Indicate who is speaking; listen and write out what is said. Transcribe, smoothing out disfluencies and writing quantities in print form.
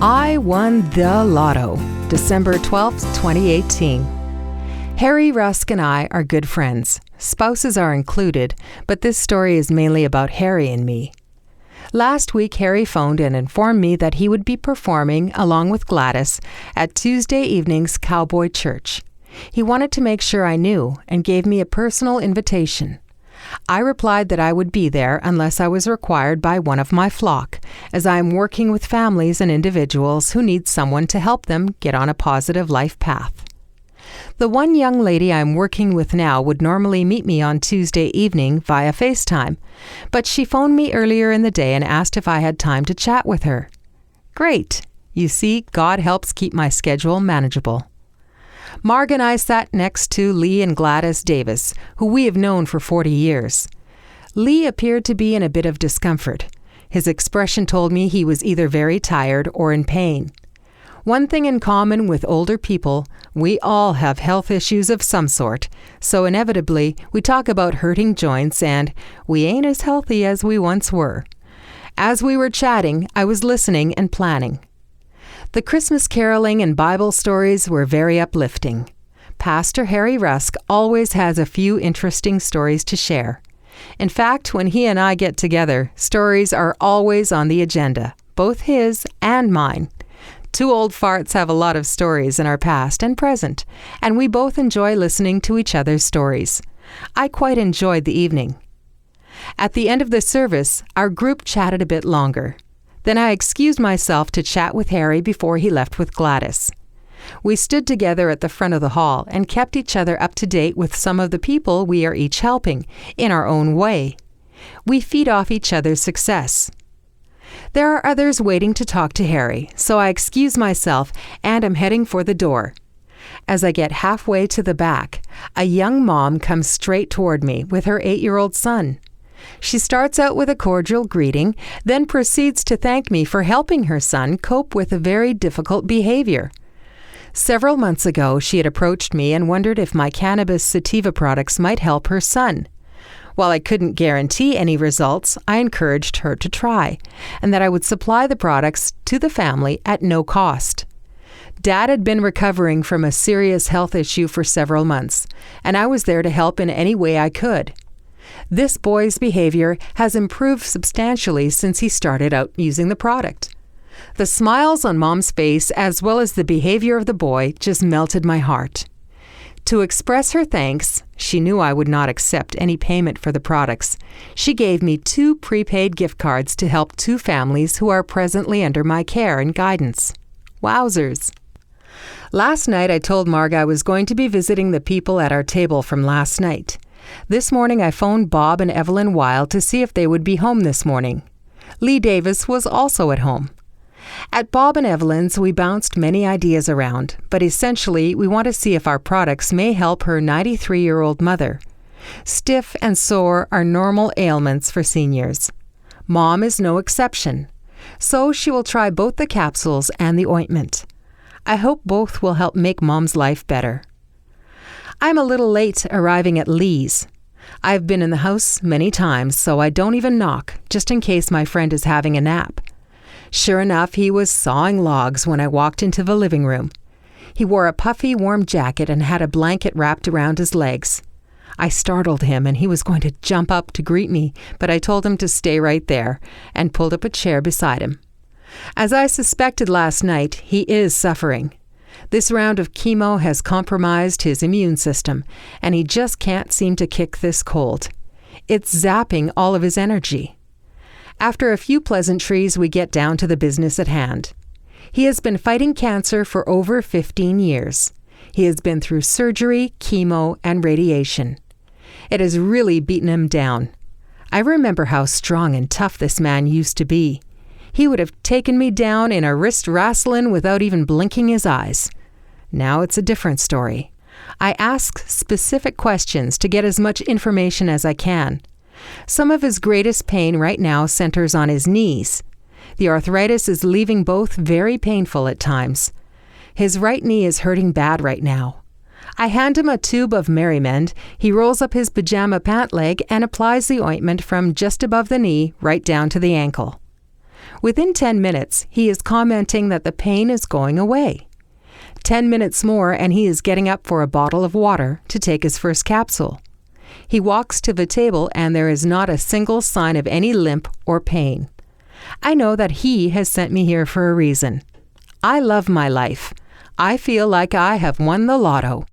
Speaker 1: I won the lotto, December 12th, 2018. Harry, Rusk, and I are good friends. Spouses are included, but this story is mainly about Harry and me. Last week, Harry phoned and informed me that he would be performing, along with Gladys, at Tuesday evening's Cowboy Church. He wanted to make sure I knew and gave me a personal invitation. I replied that I would be there unless I was required by one of my flock, as I am working with families and individuals who need someone to help them get on a positive life path. The one young lady I'm working with now would normally meet me on Tuesday evening via FaceTime, but she phoned me earlier in the day and asked if I had time to chat with her. Great! You see, God helps keep my schedule manageable. Marg and I sat next to Lee and Gladys Davis, who we have known for 40 years. Lee appeared to be in a bit of discomfort. His expression told me he was either very tired or in pain. One thing in common with older people, we all have health issues of some sort, so inevitably we talk about hurting joints and we ain't as healthy as we once were. As we were chatting, I was listening and planning. The Christmas caroling and Bible stories were very uplifting. Pastor Harry Rusk always has a few interesting stories to share. In fact, when he and I get together, stories are always on the agenda, both his and mine. Two old farts have a lot of stories in our past and present, and we both enjoy listening to each other's stories. I quite enjoyed the evening. At the end of the service, our group chatted a bit longer. Then I excused myself to chat with Harry before he left with Gladys. We stood together at the front of the hall and kept each other up to date with some of the people we are each helping, in our own way. We feed off each other's success. There are others waiting to talk to Harry, so I excuse myself and am heading for the door. As I get halfway to the back, a young mom comes straight toward me with her 8-year-old son. She starts out with a cordial greeting, then proceeds to thank me for helping her son cope with a very difficult behavior. Several months ago, she had approached me and wondered if my cannabis sativa products might help her son. While I couldn't guarantee any results, I encouraged her to try, and that I would supply the products to the family at no cost. Dad had been recovering from a serious health issue for several months, and I was there to help in any way I could. This boy's behavior has improved substantially since he started out using the product. The smiles on Mom's face, as well as the behavior of the boy, just melted my heart. To express her thanks, she knew I would not accept any payment for the products. She gave me 2 prepaid gift cards to help 2 families who are presently under my care and guidance. Wowzers! Last night I told Marg I was going to be visiting the people at our table from last night. This morning I phoned Bob and Evelyn Weil to see if they would be home this morning. Lee Davis was also at home. At Bob and Evelyn's, we bounced many ideas around, but essentially we want to see if our products may help her 93-year-old mother. Stiff and sore are normal ailments for seniors. Mom is no exception, so she will try both the capsules and the ointment. I hope both will help make Mom's life better. I'm a little late arriving at Lee's. I've been in the house many times, so I don't even knock, just in case my friend is having a nap. Sure enough, he was sawing logs when I walked into the living room. He wore a puffy, warm jacket and had a blanket wrapped around his legs. I startled him and he was going to jump up to greet me, but I told him to stay right there and pulled up a chair beside him. As I suspected last night, he is suffering. This round of chemo has compromised his immune system, and he just can't seem to kick this cold. It's zapping all of his energy. After a few pleasantries, we get down to the business at hand. He has been fighting cancer for over 15 years. He has been through surgery, chemo, and radiation. It has really beaten him down. I remember how strong and tough this man used to be. He would have taken me down in a wrist wrastling without even blinking his eyes. Now it's a different story. I ask specific questions to get as much information as I can. Some of his greatest pain right now centers on his knees. The arthritis is leaving both very painful at times. His right knee is hurting bad right now. I hand him a tube of Merrimend. He rolls up his pajama pant leg and applies the ointment from just above the knee right down to the ankle. Within 10 minutes, he is commenting that the pain is going away. 10 minutes more and he is getting up for a bottle of water to take his first capsule. He walks to the table and there is not a single sign of any limp or pain. I know that he has sent me here for a reason. I love my life. I feel like I have won the lotto.